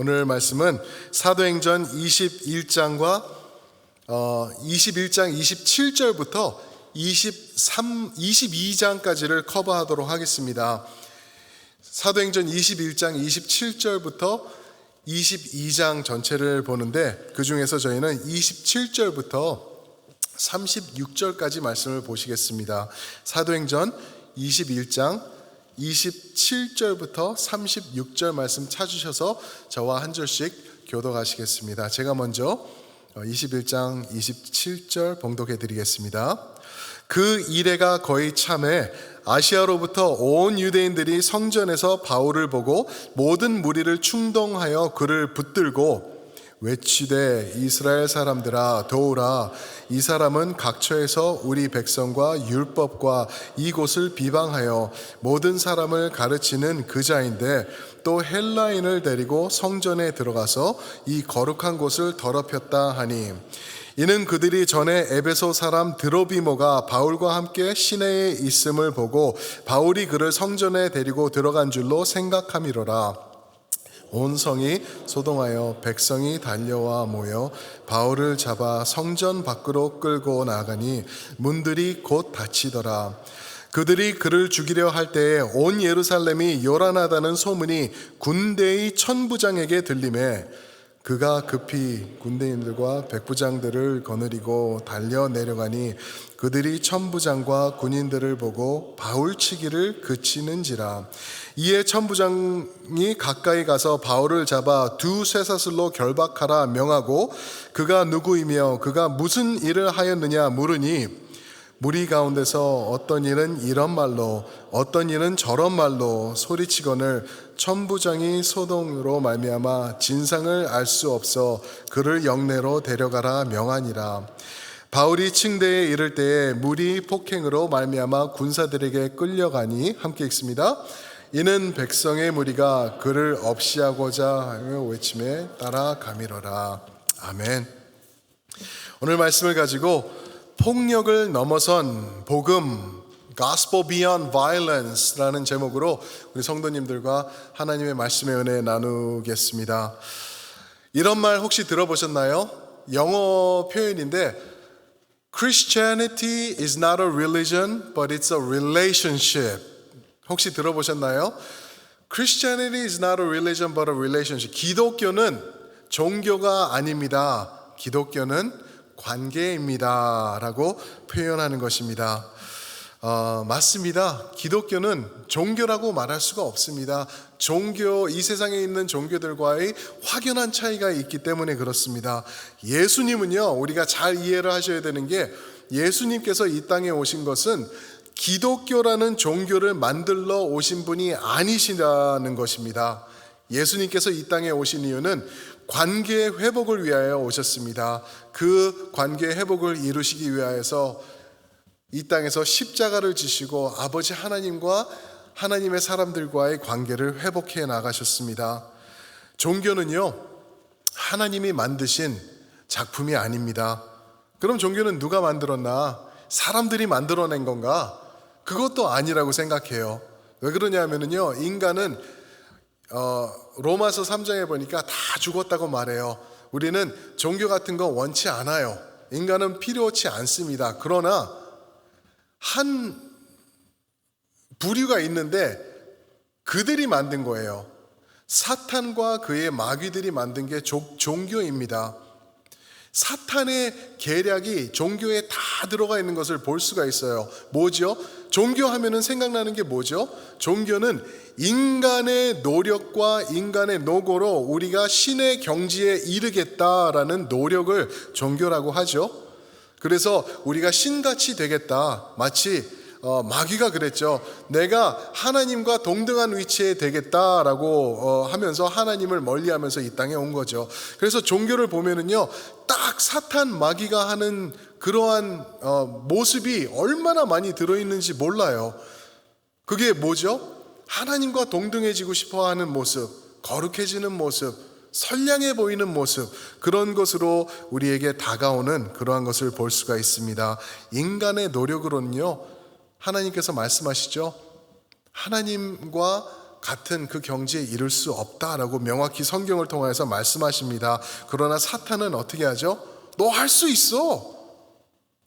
오늘 말씀은 사도행전 21장과 21장 27절부터 22장까지를 커버하도록 하겠습니다. 사도행전 21장 27절부터 22장 전체를 보는데 그 중에서 저희는 27절부터 36절까지 말씀을 보시겠습니다. 사도행전 21장 27절부터 36절 말씀 찾으셔서 저와 한 절씩 교독하시겠습니다. 제가 먼저 21장 27절 봉독해 드리겠습니다. 그 이레가 거의 참해 아시아로부터 온 유대인들이 성전에서 바울을 보고 모든 무리를 충동하여 그를 붙들고 외치되 이스라엘 사람들아 도우라. 이 사람은 각처에서 우리 백성과 율법과 이곳을 비방하여 모든 사람을 가르치는 그자인데 또 헬라인을 데리고 성전에 들어가서 이 거룩한 곳을 더럽혔다 하니, 이는 그들이 전에 에베소 사람 드로비모가 바울과 함께 시내에 있음을 보고 바울이 그를 성전에 데리고 들어간 줄로 생각함이로라. 온 성이 소동하여 백성이 달려와 모여 바울을 잡아 성전 밖으로 끌고 나가니 문들이 곧 닫히더라. 그들이 그를 죽이려 할 때에 온 예루살렘이 요란하다는 소문이 군대의 천부장에게 들리매 그가 급히 군대인들과 백부장들을 거느리고 달려 내려가니 그들이 천부장과 군인들을 보고 바울치기를 그치는지라. 이에 천부장이 가까이 가서 바울을 잡아 두 쇠사슬로 결박하라 명하고 그가 누구이며 그가 무슨 일을 하였느냐 물으니, 무리 가운데서 어떤 이는 이런 말로 어떤 이는 저런 말로 소리치거늘 천부장이 소동으로 말미암아 진상을 알 수 없어 그를 영내로 데려가라 명하니라. 바울이 층대에 이를 때에 무리 폭행으로 말미암아 군사들에게 끌려가니, 함께 읽습니다. 이는 백성의 무리가 그를 없이하고자 하며 외침에 따라가미러라. 아멘. 오늘 말씀을 가지고 폭력을 넘어선 복음, Gospel Beyond Violence라는 제목으로 우리 성도님들과 하나님의 말씀의 은혜 나누겠습니다. 이런 말 혹시 들어보셨나요? 영어 표현인데 Christianity is not a religion, but it's a relationship. 혹시 들어보셨나요? Christianity is not a religion, but a relationship. 기독교는 종교가 아닙니다. 기독교는 관계입니다 라고 표현하는 것입니다. 맞습니다. 기독교는 종교라고 말할 수가 없습니다. 이 세상에 있는 종교들과의 확연한 차이가 있기 때문에 그렇습니다. 예수님은요, 우리가 잘 이해를 하셔야 되는 게, 예수님께서 이 땅에 오신 것은 기독교라는 종교를 만들러 오신 분이 아니시라는 것입니다. 예수님께서 이 땅에 오신 이유는 관계 회복을 위하여 오셨습니다. 그 관계 회복을 이루시기 위하여서 이 땅에서 십자가를 지시고 아버지 하나님과 하나님의 사람들과의 관계를 회복해 나가셨습니다. 종교는요, 하나님이 만드신 작품이 아닙니다. 그럼 종교는 누가 만들었나? 사람들이 만들어낸 건가? 그것도 아니라고 생각해요. 왜 그러냐면요, 인간은 로마서 3장에 보니까 다 죽었다고 말해요. 우리는 종교 같은 거 원치 않아요. 인간은 필요치 않습니다. 그러나 한 부류가 있는데 그들이 만든 거예요. 사탄과 그의 마귀들이 만든 게 종교입니다. 사탄의 계략이 종교에 다 들어가 있는 것을 볼 수가 있어요. 뭐죠? 종교하면은 생각나는 게 뭐죠? 종교는 인간의 노력과 인간의 노고로 우리가 신의 경지에 이르겠다라는 노력을 종교라고 하죠. 그래서 우리가 신같이 되겠다. 마치 마귀가 그랬죠. 내가 하나님과 동등한 위치에 되겠다라고 하면서 하나님을 멀리하면서 이 땅에 온 거죠. 그래서 종교를 보면은요, 딱 사탄 마귀가 하는 그러한 모습이 얼마나 많이 들어있는지 몰라요. 그게 뭐죠? 하나님과 동등해지고 싶어하는 모습, 거룩해지는 모습, 선량해 보이는 모습, 그런 것으로 우리에게 다가오는 그러한 것을 볼 수가 있습니다. 인간의 노력으로는요, 하나님께서 말씀하시죠. 하나님과 같은 그 경지에 이를 수 없다라고 명확히 성경을 통해서 말씀하십니다. 그러나 사탄은 어떻게 하죠? 너 할 수 있어.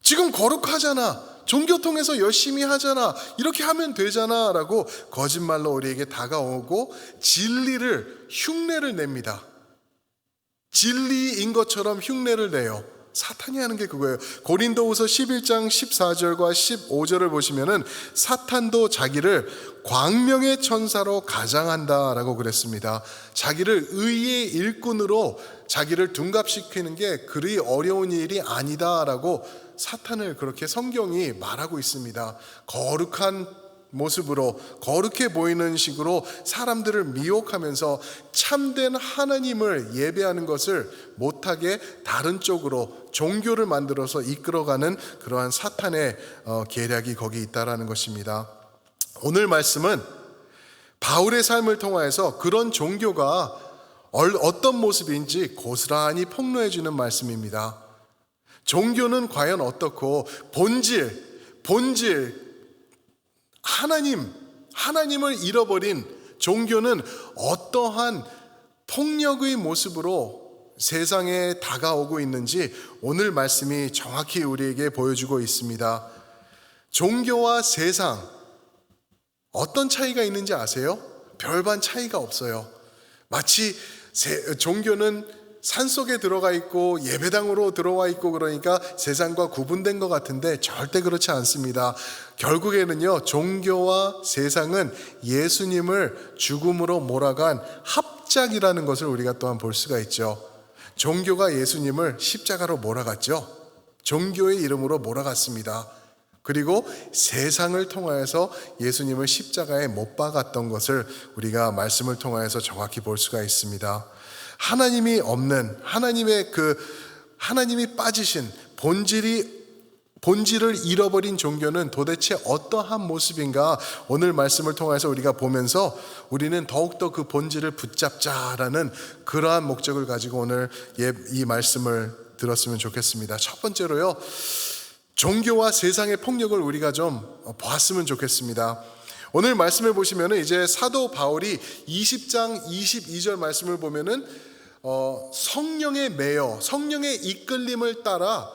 지금 거룩하잖아. 종교 통해서 열심히 하잖아. 이렇게 하면 되잖아 라고 거짓말로 우리에게 다가오고 진리를 흉내를 냅니다. 진리인 것처럼 흉내를 내요. 사탄이 하는 게 그거예요. 고린도후서 11장 14절과 15절을 보시면은 사탄도 자기를 광명의 천사로 가장한다라고 그랬습니다. 자기를 의의 일꾼으로 자기를 둔갑시키는 게 그리 어려운 일이 아니다라고 사탄을 그렇게 성경이 말하고 있습니다. 거룩한 모습으로 거룩해 보이는 식으로 사람들을 미혹하면서 참된 하나님을 예배하는 것을 못하게 다른 쪽으로 종교를 만들어서 이끌어가는 그러한 사탄의 계략이 거기 있다라는 것입니다. 오늘 말씀은 바울의 삶을 통해서 그런 종교가 어떤 모습인지 고스란히 폭로해 주는 말씀입니다. 종교는 과연 어떻고 본질 하나님을 잃어버린 종교는 어떠한 폭력의 모습으로 세상에 다가오고 있는지 오늘 말씀이 정확히 우리에게 보여주고 있습니다. 종교와 세상 어떤 차이가 있는지 아세요? 별반 차이가 없어요. 마치 종교는 산속에 들어가 있고 예배당으로 들어와 있고 그러니까 세상과 구분된 것 같은데 절대 그렇지 않습니다. 결국에는요, 종교와 세상은 예수님을 죽음으로 몰아간 합작이라는 것을 우리가 또한 볼 수가 있죠. 종교가 예수님을 십자가로 몰아갔죠. 종교의 이름으로 몰아갔습니다. 그리고 세상을 통하여서 예수님을 십자가에 못 박았던 것을 우리가 말씀을 통하여서 정확히 볼 수가 있습니다. 하나님이 없는 하나님이 빠지신 본질을 잃어버린 종교는 도대체 어떠한 모습인가 오늘 말씀을 통해서 우리가 보면서 우리는 더욱더 그 본질을 붙잡자라는 그러한 목적을 가지고 오늘 이 말씀을 들었으면 좋겠습니다. 첫 번째로요, 종교와 세상의 폭력을 우리가 좀 보았으면 좋겠습니다. 오늘 말씀을 보시면은 이제 사도 바울이 20장 22절 말씀을 보면은 성령에 매여 성령의 이끌림을 따라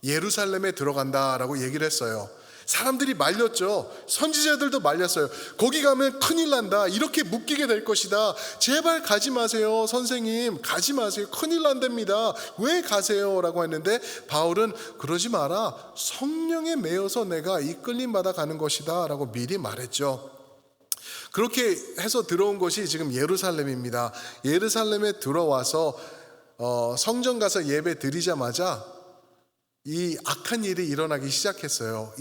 예루살렘에 들어간다라고 얘기를 했어요. 사람들이 말렸죠. 선지자들도 말렸어요. 거기 가면 큰일 난다. 이렇게 묶이게 될 것이다. 제발 가지 마세요. 선생님 가지 마세요. 큰일 난답니다. 왜 가세요? 라고 했는데 바울은 그러지 마라. 성령에 매여서 내가 이끌림 받아 가는 것이다 라고 미리 말했죠. 그렇게 해서 들어온 것이 지금 예루살렘입니다. 예루살렘에 들어와서 성전 가서 예배 드리자마자 이 악한 일이 일어나기 시작했어요.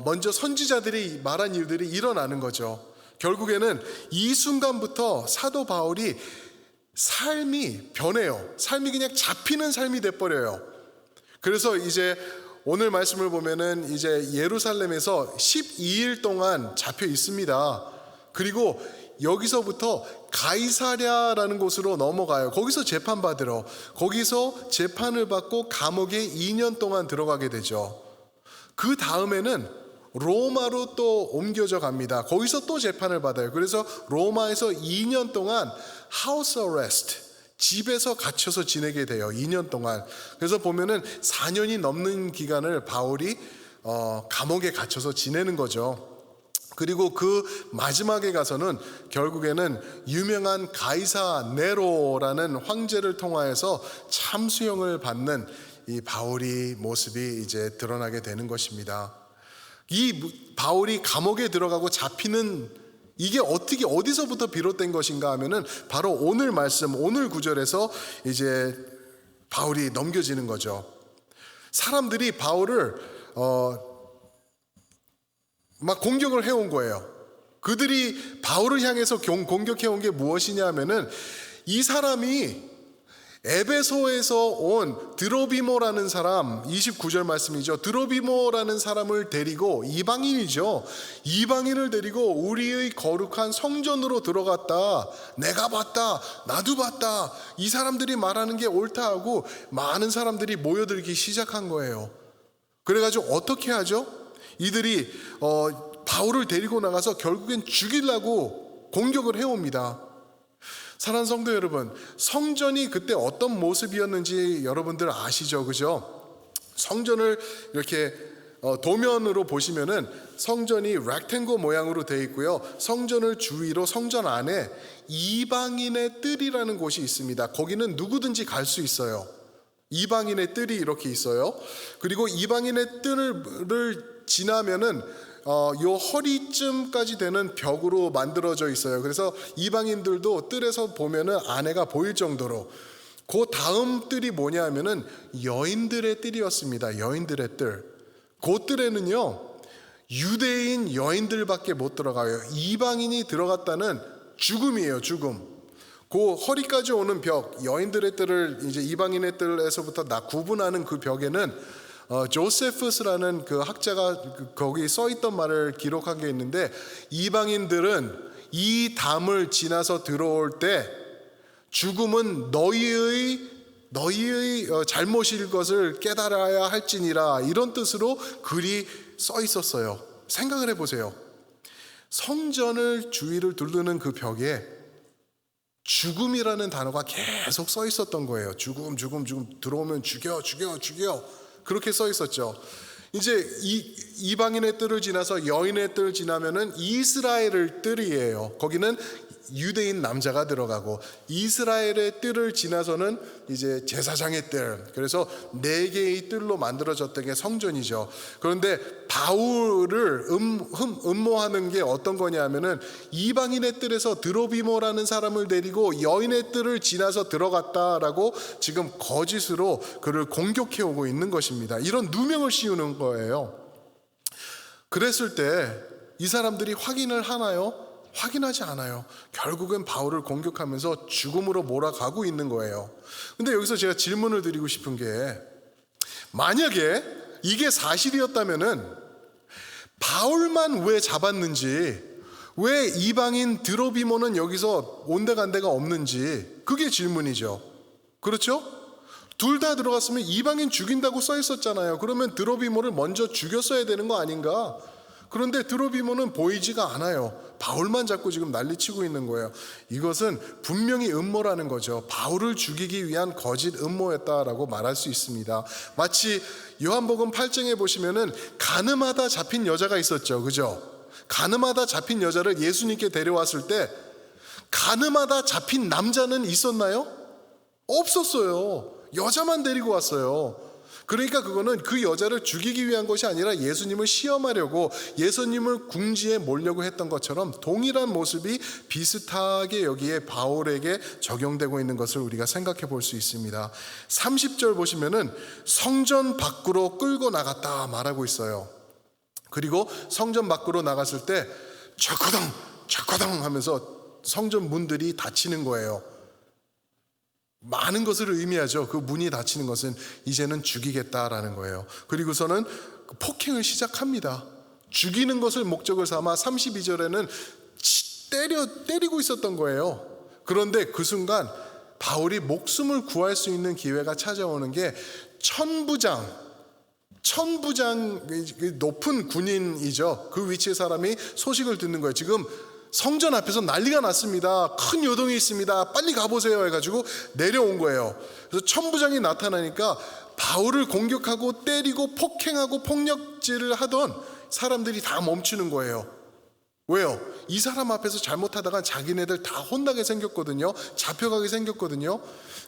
먼저 선지자들이 말한 일들이 일어나는 거죠. 결국에는 이 순간부터 사도 바울이 삶이 변해요. 삶이 그냥 잡히는 삶이 돼버려요. 그래서 이제 오늘 말씀을 보면은 이제 예루살렘에서 12일 동안 잡혀 있습니다. 그리고 여기서부터 가이사랴라는 곳으로 넘어가요. 거기서 재판받으러, 거기서 재판을 받고 감옥에 2년 동안 들어가게 되죠. 그 다음에는 로마로 또 옮겨져 갑니다. 거기서 또 재판을 받아요. 그래서 로마에서 2년 동안 하우스 어레스트, 집에서 갇혀서 지내게 돼요. 2년 동안. 그래서 보면은 4년이 넘는 기간을 바울이 감옥에 갇혀서 지내는 거죠. 그리고 그 마지막에 가서는 결국에는 유명한 가이사 네로라는 황제를 통하여서 참수형을 받는 이 바울이 모습이 이제 드러나게 되는 것입니다. 이 바울이 감옥에 들어가고 잡히는 이게 어디서부터 비롯된 것인가 하면은 바로 오늘 말씀, 오늘 구절에서 이제 바울이 넘겨지는 거죠. 사람들이 바울을 막 공격을 해온 거예요. 그들이 바울을 향해서 공격해온 게 무엇이냐 하면은 이 사람이 에베소에서 온 드로비모라는 사람, 29절 말씀이죠. 드로비모라는 사람을 데리고, 이방인이죠. 이방인을 데리고 우리의 거룩한 성전으로 들어갔다. 내가 봤다. 나도 봤다. 이 사람들이 말하는 게 옳다 하고 많은 사람들이 모여들기 시작한 거예요. 그래가지고 어떻게 하죠? 이들이 바울을 데리고 나가서 결국엔 죽이려고 공격을 해옵니다. 사랑하는 성도 여러분, 성전이 그때 어떤 모습이었는지 여러분들 아시죠? 그죠? 성전을 이렇게 도면으로 보시면은 성전이 렉탱고 모양으로 되어 있고요. 성전을 주위로 성전 안에 이방인의 뜰이라는 곳이 있습니다. 거기는 누구든지 갈 수 있어요. 이방인의 뜰이 이렇게 있어요. 그리고 이방인의 뜰을 지나면은 요 허리쯤까지 되는 벽으로 만들어져 있어요. 그래서 이방인들도 뜰에서 보면은 안에가 보일 정도로. 그 다음 뜰이 뭐냐면은 여인들의 뜰이었습니다. 여인들의 뜰. 그 뜰에는요 유대인 여인들밖에 못 들어가요. 이방인이 들어갔다는 죽음이에요. 죽음. 그 허리까지 오는 벽, 여인들의 뜰을 이제 이방인의 뜰에서부터 구분하는 그 벽에는 조세프스라는 그 학자가 거기 써 있던 말을 기록한 게 있는데, 이방인들은 이 담을 지나서 들어올 때 죽음은 너희의 잘못일 것을 깨달아야 할지니라, 이런 뜻으로 글이 써 있었어요. 생각을 해보세요. 성전을 주위를 두르는 그 벽에 죽음이라는 단어가 계속 써 있었던 거예요. 죽음 들어오면 죽여 그렇게 써 있었죠. 이제 이방인의 뜰을 지나서 여인의 뜰을 지나면은 이스라엘의 뜰이에요. 거기는 유대인 남자가 들어가고, 이스라엘의 뜰을 지나서는 이제 제사장의 뜰, 그래서 4개의 뜰로 만들어졌던 게 성전이죠. 그런데 바울을 음모하는 게 어떤 거냐면은 이방인의 뜰에서 드로비모라는 사람을 데리고 여인의 뜰을 지나서 들어갔다라고 지금 거짓으로 그를 공격해 오고 있는 것입니다. 이런 누명을 씌우는 거예요. 그랬을 때 이 사람들이 확인을 하나요? 확인하지 않아요. 결국은 바울을 공격하면서 죽음으로 몰아가고 있는 거예요. 근데 여기서 제가 질문을 드리고 싶은 게, 만약에 이게 사실이었다면은 바울만 왜 잡았는지, 왜 이방인 드로비모는 여기서 온데간데가 없는지, 그게 질문이죠. 그렇죠? 둘 다 들어갔으면 이방인 죽인다고 써 있었잖아요. 그러면 드로비모를 먼저 죽였어야 되는 거 아닌가? 그런데 드로비모는 보이지가 않아요. 바울만 잡고 지금 난리치고 있는 거예요. 이것은 분명히 음모라는 거죠. 바울을 죽이기 위한 거짓 음모였다라고 말할 수 있습니다. 마치 요한복음 8장에 보시면은 간음하다 잡힌 여자가 있었죠. 그죠? 간음하다 잡힌 여자를 예수님께 데려왔을 때 간음하다 잡힌 남자는 있었나요? 없었어요. 여자만 데리고 왔어요. 그러니까 그거는 그 여자를 죽이기 위한 것이 아니라 예수님을 시험하려고, 예수님을 궁지에 몰려고 했던 것처럼 동일한 모습이 비슷하게 여기에 바울에게 적용되고 있는 것을 우리가 생각해 볼 수 있습니다. 30절 보시면은 성전 밖으로 끌고 나갔다 말하고 있어요. 그리고 성전 밖으로 나갔을 때 철커덩 하면서 성전 문들이 닫히는 거예요. 많은 것을 의미하죠. 그 문이 닫히는 것은 이제는 죽이겠다라는 거예요. 그리고서는 폭행을 시작합니다. 죽이는 것을 목적을 삼아 32절에는 때리고 있었던 거예요. 그런데 그 순간 바울이 목숨을 구할 수 있는 기회가 찾아오는 게 천부장, 높은 군인이죠. 그 위치의 사람이 소식을 듣는 거예요. 지금 성전 앞에서 난리가 났습니다. 큰 요동이 있습니다. 빨리 가보세요 해가지고 내려온 거예요. 그래서 천부장이 나타나니까 바울을 공격하고 때리고 폭행하고 폭력질을 하던 사람들이 다 멈추는 거예요. 왜요? 이 사람 앞에서 잘못하다가 자기네들 다 혼나게 생겼거든요. 잡혀가게 생겼거든요.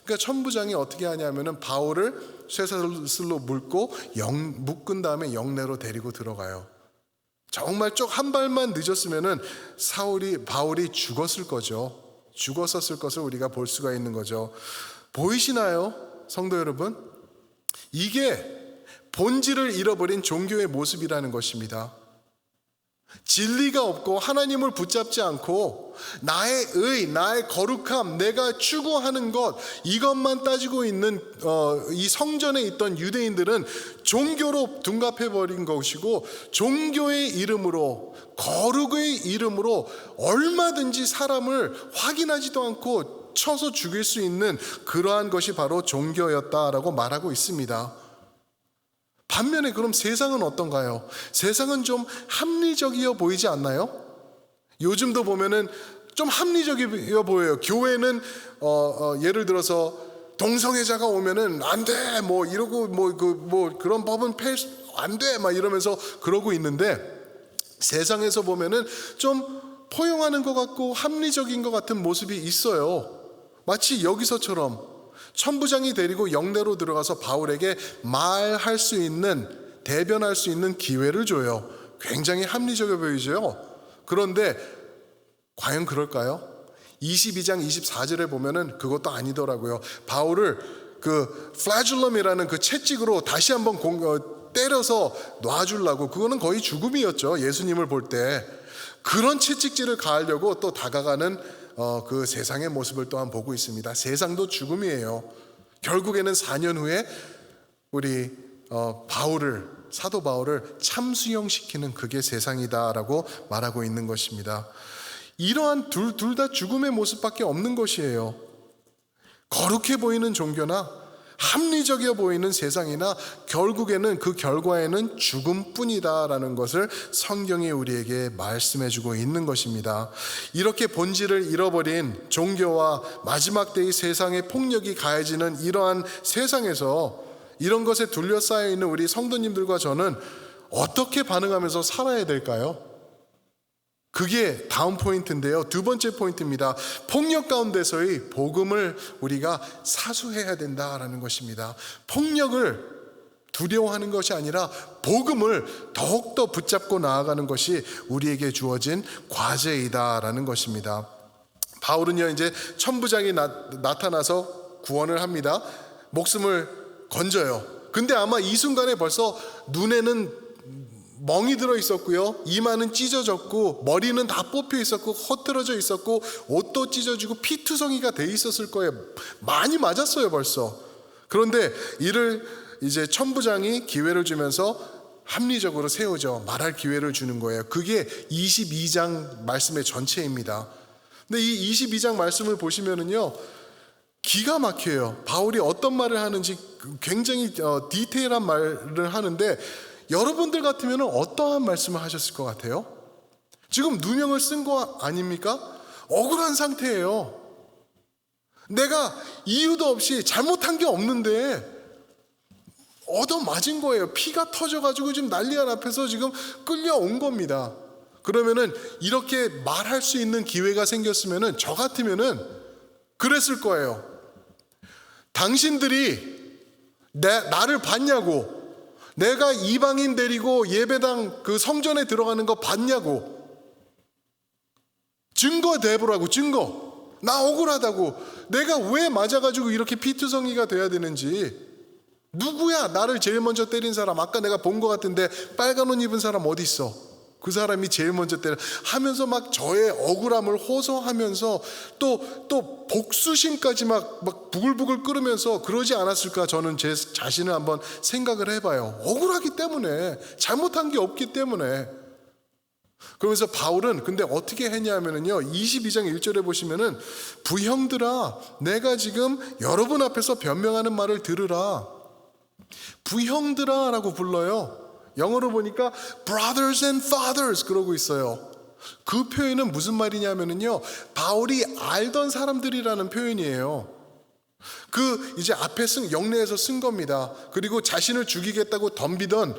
그러니까 천부장이 어떻게 하냐면은 바울을 쇠사슬로 묶은 다음에 영내로 데리고 들어가요. 정말 한 발만 늦었으면은 바울이 죽었을 거죠. 죽었었을 것을 우리가 볼 수가 있는 거죠. 보이시나요, 성도 여러분? 이게 본질을 잃어버린 종교의 모습이라는 것입니다. 진리가 없고 하나님을 붙잡지 않고 나의 나의 거룩함, 내가 추구하는 것, 이것만 따지고 있는 이 성전에 있던 유대인들은 종교로 둔갑해버린 것이고, 종교의 이름으로, 거룩의 이름으로 얼마든지 사람을 확인하지도 않고 쳐서 죽일 수 있는 그러한 것이 바로 종교였다라고 말하고 있습니다. 반면에 그럼 세상은 어떤가요? 세상은 좀 합리적이어 보이지 않나요? 요즘도 보면은 좀 합리적이어 보여요. 교회는 예를 들어서 동성애자가 오면은 안 돼, 뭐 이러고 그런 법은 안 돼, 막 이러면서 그러고 있는데 세상에서 보면은 좀 포용하는 것 같고 합리적인 것 같은 모습이 있어요. 마치 여기서처럼 천부장이 데리고 영내로 들어가서 바울에게 말할 수 있는, 대변할 수 있는 기회를 줘요. 굉장히 합리적이어 보이죠. 그런데 과연 그럴까요? 22장 24절에 보면은 그것도 아니더라고요. 바울을 그 플래줄럼이라는 그 채찍으로 다시 한번 때려서 놔주려고, 그거는 거의 죽음이었죠. 예수님을 볼 때 그런 채찍질을 가하려고 또 다가가는 그 세상의 모습을 또한 보고 있습니다. 세상도 죽음이에요. 결국에는 4년 후에 우리 사도 바울을 참수형시키는 그게 세상이다라고 말하고 있는 것입니다. 이러한 둘 다 죽음의 모습밖에 없는 것이에요. 거룩해 보이는 종교나 합리적이어 보이는 세상이나 결국에는 그 결과에는 죽음뿐이다라는 것을 성경이 우리에게 말씀해주고 있는 것입니다. 이렇게 본질을 잃어버린 종교와 마지막 때의 세상의 폭력이 가해지는 이러한 세상에서 이런 것에 둘러싸여 있는 우리 성도님들과 저는 어떻게 반응하면서 살아야 될까요? 그게 다음 포인트인데요. 두 번째 포인트입니다. 폭력 가운데서의 복음을 우리가 사수해야 된다라는 것입니다. 폭력을 두려워하는 것이 아니라 복음을 더욱더 붙잡고 나아가는 것이 우리에게 주어진 과제이다라는 것입니다. 바울은요, 이제 천부장이 나타나서 구원을 합니다. 목숨을 건져요. 근데 아마 이 순간에 벌써 눈에는 멍이 들어 있었고요, 이마는 찢어졌고 머리는 다 뽑혀 있었고 헛들어져 있었고 옷도 찢어지고 피투성이가 돼 있었을 거예요. 많이 맞았어요 벌써. 그런데 이를 이제 천부장이 기회를 주면서 합리적으로 세우죠. 말할 기회를 주는 거예요. 그게 22장 말씀의 전체입니다. 근데 이 22장 말씀을 보시면은요, 기가 막혀요. 바울이 어떤 말을 하는지 굉장히 디테일한 말을 하는데, 여러분들 같으면 어떠한 말씀을 하셨을 것 같아요? 지금 누명을 쓴 거 아닙니까? 억울한 상태예요. 내가 이유도 없이 잘못한 게 없는데 얻어맞은 거예요. 피가 터져가지고 지금 난리가 나서 지금 끌려온 겁니다. 그러면은 이렇게 말할 수 있는 기회가 생겼으면은 저 같으면은 그랬을 거예요. 당신들이 나를 봤냐고, 내가 이방인 데리고 예배당 그 성전에 들어가는 거 봤냐고, 증거 대보라고, 증거. 나 억울하다고, 내가 왜 맞아가지고 이렇게 피투성이가 돼야 되는지, 누구야 나를 제일 먼저 때린 사람, 아까 내가 본 것 같은데 빨간 옷 입은 사람 어디 있어? 그 사람이 제일 먼저 때려 하면서 막 저의 억울함을 호소하면서 또 복수심까지 막 부글부글 끓으면서 그러지 않았을까. 저는 제 자신을 한번 생각을 해봐요. 억울하기 때문에, 잘못한 게 없기 때문에. 그러면서 바울은 근데 어떻게 했냐면은요, 22장 1절에 보시면은 부형들아, 내가 지금 여러분 앞에서 변명하는 말을 들으라. 부형들아 라고 불러요. 영어로 보니까 brothers and fathers 그러고 있어요. 그 표현은 무슨 말이냐면요, 바울이 알던 사람들이라는 표현이에요. 그 이제 앞에 영내에서 쓴 겁니다. 그리고 자신을 죽이겠다고 덤비던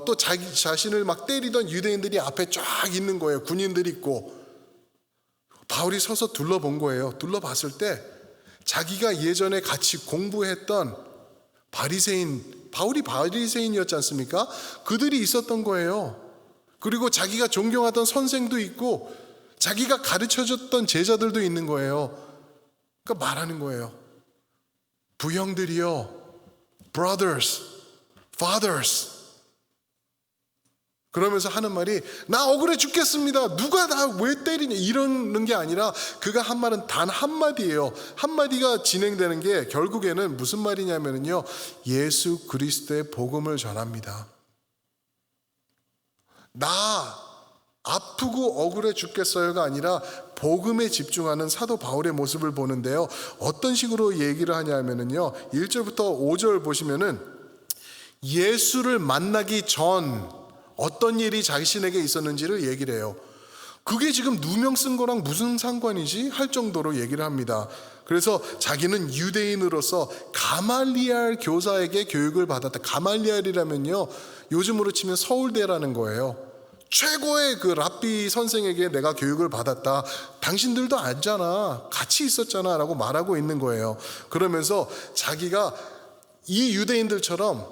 또 자기 자신을 막 때리던 유대인들이 앞에 쫙 있는 거예요. 군인들이 있고. 바울이 서서 둘러본 거예요. 둘러봤을 때 자기가 예전에 같이 공부했던 바울이 바리새인이었지 않습니까? 그들이 있었던 거예요. 그리고 자기가 존경하던 선생도 있고 자기가 가르쳐줬던 제자들도 있는 거예요. 그러니까 말하는 거예요. 부형들이요, brothers, fathers. 그러면서 하는 말이, 나 억울해 죽겠습니다. 누가 나 왜 때리냐, 이러는 게 아니라 그가 한 말은 단 한마디예요. 한마디가 진행되는 게 결국에는 무슨 말이냐면요, 예수 그리스도의 복음을 전합니다. 나 아프고 억울해 죽겠어요가 아니라 복음에 집중하는 사도 바울의 모습을 보는데요, 어떤 식으로 얘기를 하냐면요, 1절부터 5절 보시면은 예수를 만나기 전 어떤 일이 자신에게 있었는지를 얘기를 해요. 그게 지금 누명 쓴 거랑 무슨 상관이지? 할 정도로 얘기를 합니다. 그래서 자기는 유대인으로서 가말리알 교사에게 교육을 받았다. 가말리알이라면요, 요즘으로 치면 서울대라는 거예요. 최고의 그 랍비 선생에게 내가 교육을 받았다. 당신들도 알잖아, 같이 있었잖아 라고 말하고 있는 거예요. 그러면서 자기가 이 유대인들처럼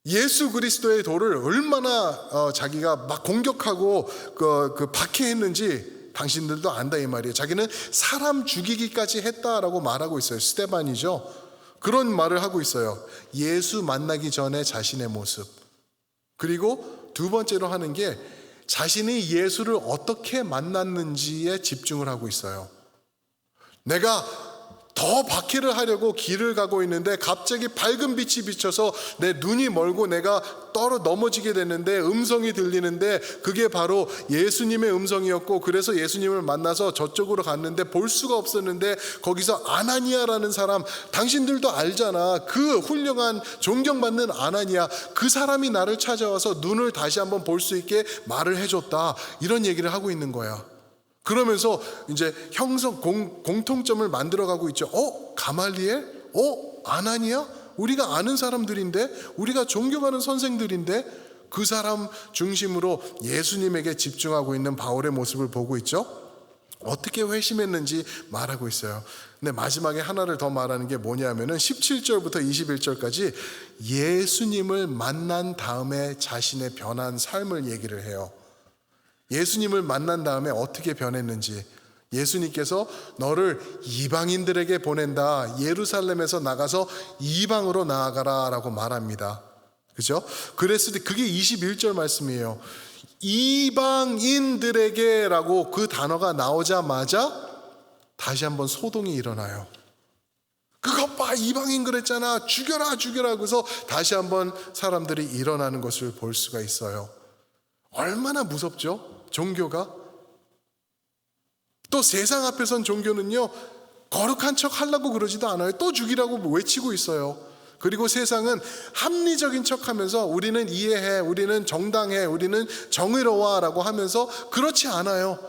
예수 그리스도의 도를 얼마나 자기가 막 공격하고 박해했는지 당신들도 안다 이 말이에요. 자기는 사람 죽이기까지 했다라고 말하고 있어요. 스데반이죠. 그런 말을 하고 있어요. 예수 만나기 전에 자신의 모습. 그리고 두 번째로 하는 게 자신이 예수를 어떻게 만났는지에 집중을 하고 있어요. 내가 더 박해를 하려고 길을 가고 있는데 갑자기 밝은 빛이 비쳐서 내 눈이 멀고 내가 넘어지게 됐는데 음성이 들리는데 그게 바로 예수님의 음성이었고, 그래서 예수님을 만나서 저쪽으로 갔는데 볼 수가 없었는데 거기서 아나니아라는 사람, 당신들도 알잖아, 그 훌륭한 존경받는 아나니아, 그 사람이 나를 찾아와서 눈을 다시 한번 볼 수 있게 말을 해줬다, 이런 얘기를 하고 있는 거야. 그러면서 이제 공통점을 만들어가고 있죠. 가말리엘? 아나니아? 우리가 아는 사람들인데, 우리가 존경하는 선생들인데, 그 사람 중심으로 예수님에게 집중하고 있는 바울의 모습을 보고 있죠. 어떻게 회심했는지 말하고 있어요. 근데 마지막에 하나를 더 말하는 게 뭐냐면은 17절부터 21절까지 예수님을 만난 다음에 자신의 변한 삶을 얘기를 해요. 예수님을 만난 다음에 어떻게 변했는지, 예수님께서 너를 이방인들에게 보낸다, 예루살렘에서 나가서 이방으로 나아가라 라고 말합니다. 그죠? 그랬을 때 그게 21절 말씀이에요. 이방인들에게 라고 그 단어가 나오자마자 다시 한번 소동이 일어나요. 그것 봐, 이방인 그랬잖아, 죽여라 죽여라. 그래서 다시 한번 사람들이 일어나는 것을 볼 수가 있어요. 얼마나 무섭죠? 종교가. 또 세상 앞에선 종교는요, 거룩한 척 하려고 그러지도 않아요. 또 죽이라고 외치고 있어요. 그리고 세상은 합리적인 척 하면서 우리는 이해해, 우리는 정당해, 우리는 정의로워 라고 하면서 그렇지 않아요.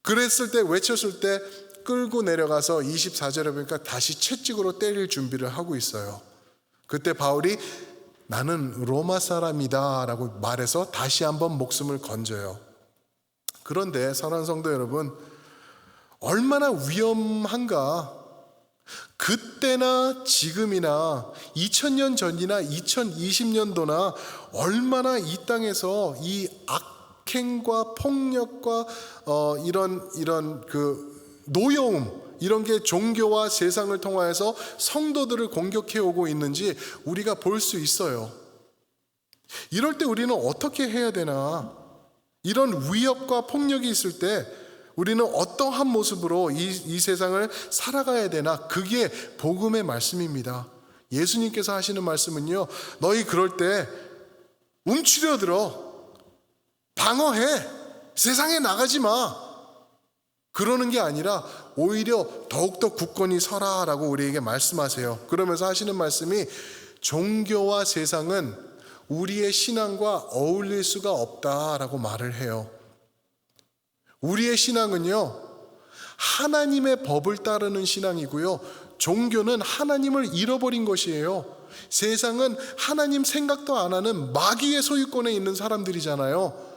그랬을 때, 외쳤을 때 끌고 내려가서 24절에 보니까 다시 채찍으로 때릴 준비를 하고 있어요. 그때 바울이 나는 로마 사람이다 라고 말해서 다시 한번 목숨을 건져요. 그런데 사랑하는 성도 여러분, 얼마나 위험한가. 그때나 지금이나 2000년 전이나 2020년도나 얼마나 이 땅에서 이 악행과 폭력과 이런 그 노여움, 이런 게 종교와 세상을 통하여서 성도들을 공격해 오고 있는지 우리가 볼 수 있어요. 이럴 때 우리는 어떻게 해야 되나? 이런 위협과 폭력이 있을 때 우리는 어떠한 모습으로 이 세상을 살아가야 되나? 그게 복음의 말씀입니다. 예수님께서 하시는 말씀은요, 너희 그럴 때 움츠려들어, 방어해, 세상에 나가지 마, 그러는 게 아니라 오히려 더욱더 굳건히 서라라고 우리에게 말씀하세요. 그러면서 하시는 말씀이 종교와 세상은 우리의 신앙과 어울릴 수가 없다라고 말을 해요. 우리의 신앙은요, 하나님의 법을 따르는 신앙이고요, 종교는 하나님을 잃어버린 것이에요. 세상은 하나님 생각도 안 하는 마귀의 소유권에 있는 사람들이잖아요.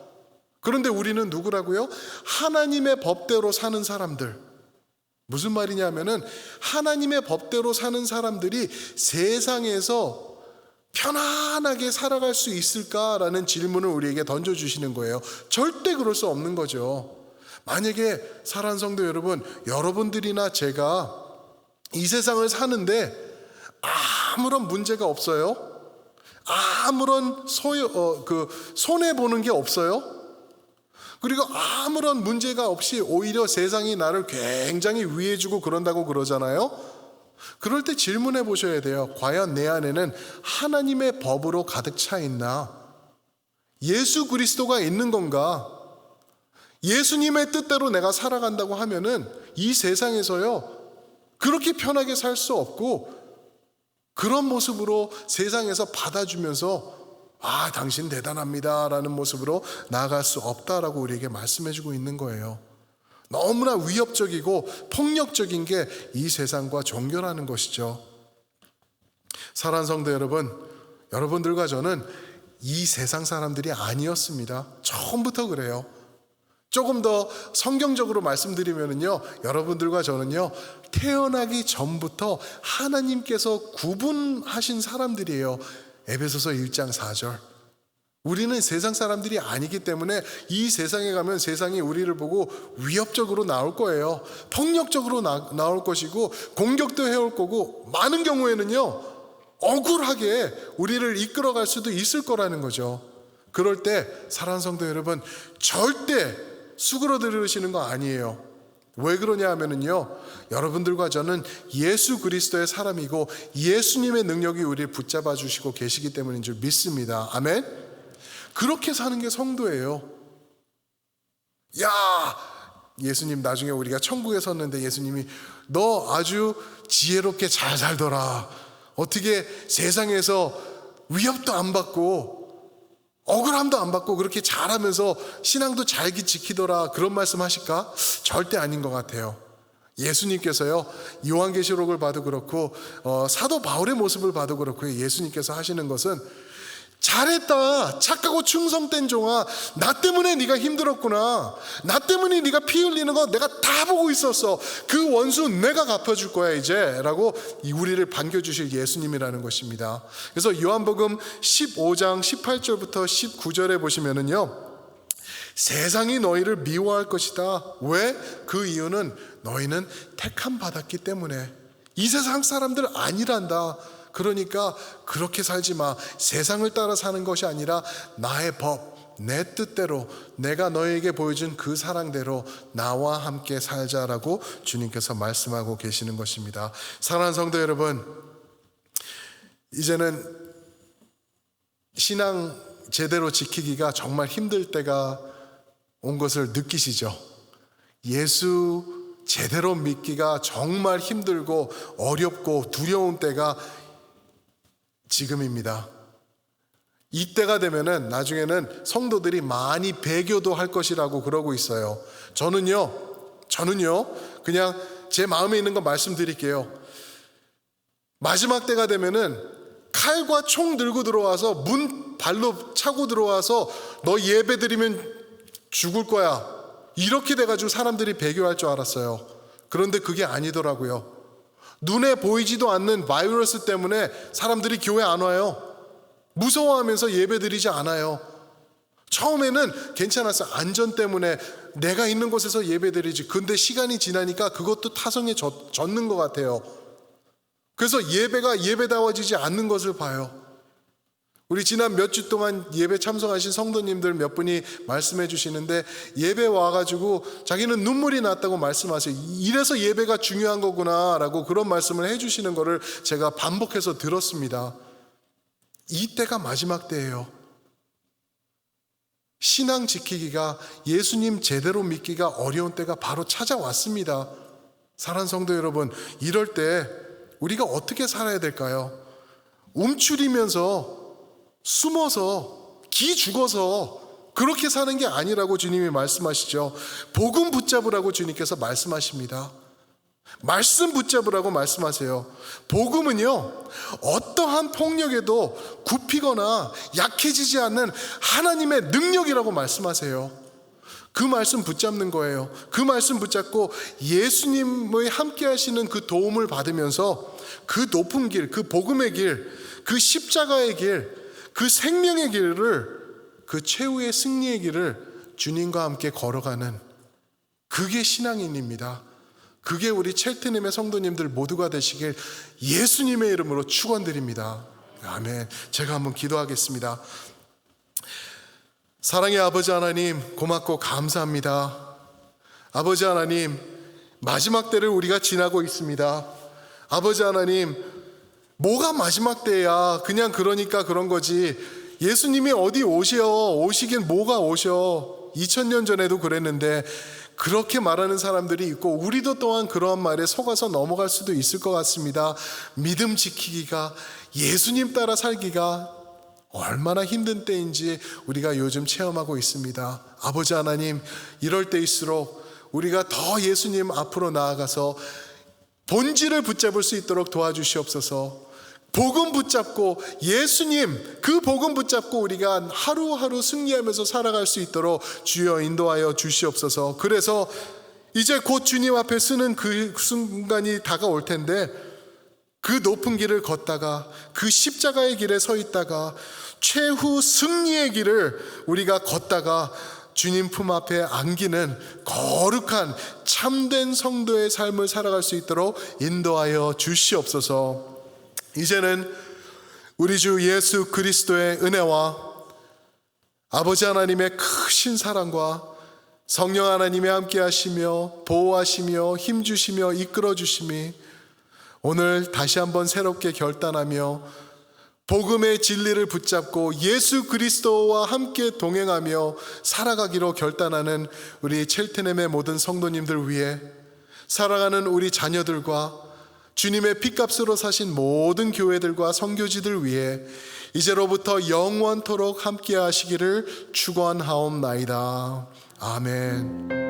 그런데 우리는 누구라고요? 하나님의 법대로 사는 사람들. 무슨 말이냐면은 하나님의 법대로 사는 사람들이 세상에서 편안하게 살아갈 수 있을까라는 질문을 우리에게 던져주시는 거예요. 절대 그럴 수 없는 거죠. 만약에 사랑하는 성도 여러분, 여러분들이나 제가 이 세상을 사는데 아무런 문제가 없어요. 아무런 손해보는 게 없어요. 그리고 아무런 문제가 없이 오히려 세상이 나를 굉장히 위해주고 그런다고 그러잖아요. 그럴 때 질문해 보셔야 돼요. 과연 내 안에는 하나님의 법으로 가득 차 있나? 예수 그리스도가 있는 건가? 예수님의 뜻대로 내가 살아간다고 하면은 이 세상에서요, 그렇게 편하게 살 수 없고, 그런 모습으로 세상에서 받아주면서 당신 대단합니다 라는 모습으로 나아갈 수 없다라고 우리에게 말씀해주고 있는 거예요. 너무나 위협적이고 폭력적인 게 이 세상과 종교라는 것이죠. 사랑하는 성도 여러분, 여러분들과 저는 이 세상 사람들이 아니었습니다. 처음부터 그래요. 조금 더 성경적으로 말씀드리면요, 여러분들과 저는요, 태어나기 전부터 하나님께서 구분하신 사람들이에요. 에베소서 1장 4절. 우리는 세상 사람들이 아니기 때문에 이 세상에 가면 세상이 우리를 보고 위협적으로 나올 거예요. 폭력적으로 나올 것이고 공격도 해올 거고, 많은 경우에는요 억울하게 우리를 이끌어갈 수도 있을 거라는 거죠. 그럴 때 사랑하는 성도 여러분, 절대 수그러들으시는 거 아니에요. 왜 그러냐 하면은요, 여러분들과 저는 예수 그리스도의 사람이고 예수님의 능력이 우리를 붙잡아 주시고 계시기 때문인 줄 믿습니다. 아멘. 그렇게 사는 게 성도예요. 야, 예수님 나중에 우리가 천국에 섰는데 예수님이 너 아주 지혜롭게 잘 살더라, 어떻게 세상에서 위협도 안 받고 억울함도 안 받고 그렇게 잘하면서 신앙도 잘 지키더라, 그런 말씀 하실까? 절대 아닌 것 같아요. 예수님께서요, 요한계시록을 봐도 그렇고 사도 바울의 모습을 봐도 그렇고, 예수님께서 하시는 것은 잘했다, 착하고 충성된 종아, 나 때문에 네가 힘들었구나, 나 때문에 네가 피 흘리는 거 내가 다 보고 있었어, 그 원수 내가 갚아줄 거야 이제 라고 우리를 반겨주실 예수님이라는 것입니다. 그래서 요한복음 15장 18절부터 19절에 보시면은요, 세상이 너희를 미워할 것이다. 왜? 그 이유는 너희는 택함 받았기 때문에. 이 세상 사람들 아니란다. 그러니까 그렇게 살지 마. 세상을 따라 사는 것이 아니라 나의 법, 내 뜻대로, 내가 너에게 보여준 그 사랑대로 나와 함께 살자라고 주님께서 말씀하고 계시는 것입니다. 사랑하는 성도 여러분, 이제는 신앙 제대로 지키기가 정말 힘들 때가 온 것을 느끼시죠? 예수 제대로 믿기가 정말 힘들고 어렵고 두려운 때가 지금입니다. 이때가 되면은 나중에는 성도들이 많이 배교도 할 것이라고 그러고 있어요. 저는요 그냥 제 마음에 있는 거 말씀드릴게요. 마지막 때가 되면은 칼과 총 들고 들어와서 문 발로 차고 들어와서 너 예배 드리면 죽을 거야, 이렇게 돼가지고 사람들이 배교할 줄 알았어요. 그런데 그게 아니더라고요. 눈에 보이지도 않는 바이러스 때문에 사람들이 교회 안 와요. 무서워하면서 예배드리지 않아요. 처음에는 괜찮았어요. 안전 때문에 내가 있는 곳에서 예배드리지. 근데 시간이 지나니까 그것도 타성에 젖는 것 같아요. 그래서 예배가 예배다워지지 않는 것을 봐요. 우리 지난 몇 주 동안 예배 참석하신 성도님들 몇 분이 말씀해 주시는데, 예배 와가지고 자기는 눈물이 났다고 말씀하세요. 이래서 예배가 중요한 거구나 라고 그런 말씀을 해주시는 거를 제가 반복해서 들었습니다. 이때가 마지막 때예요. 신앙 지키기가, 예수님 제대로 믿기가 어려운 때가 바로 찾아왔습니다. 사랑하는 성도 여러분, 이럴 때 우리가 어떻게 살아야 될까요? 움츠리면서 숨어서 기 죽어서 그렇게 사는 게 아니라고 주님이 말씀하시죠. 복음 붙잡으라고 주님께서 말씀하십니다. 말씀 붙잡으라고 말씀하세요. 복음은요, 어떠한 폭력에도 굽히거나 약해지지 않는 하나님의 능력이라고 말씀하세요. 그 말씀 붙잡는 거예요. 그 말씀 붙잡고 예수님의 함께 하시는 그 도움을 받으면서 그 높은 길, 그 복음의 길, 그 십자가의 길, 그 생명의 길을, 그 최후의 승리의 길을 주님과 함께 걸어가는, 그게 신앙인입니다. 그게 우리 첼트님의 성도님들 모두가 되시길 예수님의 이름으로 축원드립니다. 아멘. 제가 한번 기도하겠습니다. 사랑의 아버지 하나님, 고맙고 감사합니다. 아버지 하나님, 마지막 때를 우리가 지나고 있습니다. 아버지 하나님, 뭐가 마지막 때야? 그냥 그러니까 그런 거지. 예수님이 어디 오시긴 뭐가 오셔. 2000년 전에도 그랬는데, 그렇게 말하는 사람들이 있고 우리도 또한 그러한 말에 속아서 넘어갈 수도 있을 것 같습니다. 믿음 지키기가, 예수님 따라 살기가 얼마나 힘든 때인지 우리가 요즘 체험하고 있습니다. 아버지 하나님, 이럴 때일수록 우리가 더 예수님 앞으로 나아가서 본질을 붙잡을 수 있도록 도와주시옵소서. 복음 붙잡고 예수님, 그 복음 붙잡고 우리가 하루하루 승리하면서 살아갈 수 있도록 주여 인도하여 주시옵소서. 그래서 이제 곧 주님 앞에 서는 그 순간이 다가올 텐데, 그 높은 길을 걷다가 그 십자가의 길에 서 있다가 최후 승리의 길을 우리가 걷다가 주님 품 앞에 안기는 거룩한 참된 성도의 삶을 살아갈 수 있도록 인도하여 주시옵소서. 이제는 우리 주 예수 그리스도의 은혜와 아버지 하나님의 크신 사랑과 성령 하나님이 함께 하시며 보호하시며 힘주시며 이끌어 주심이 오늘 다시 한번 새롭게 결단하며 복음의 진리를 붙잡고 예수 그리스도와 함께 동행하며 살아가기로 결단하는 우리 첼트넴의 모든 성도님들 위해, 살아가는 우리 자녀들과 주님의 피값으로 사신 모든 교회들과 선교지들 위해 이제로부터 영원토록 함께 하시기를 축원하옵나이다. 아멘.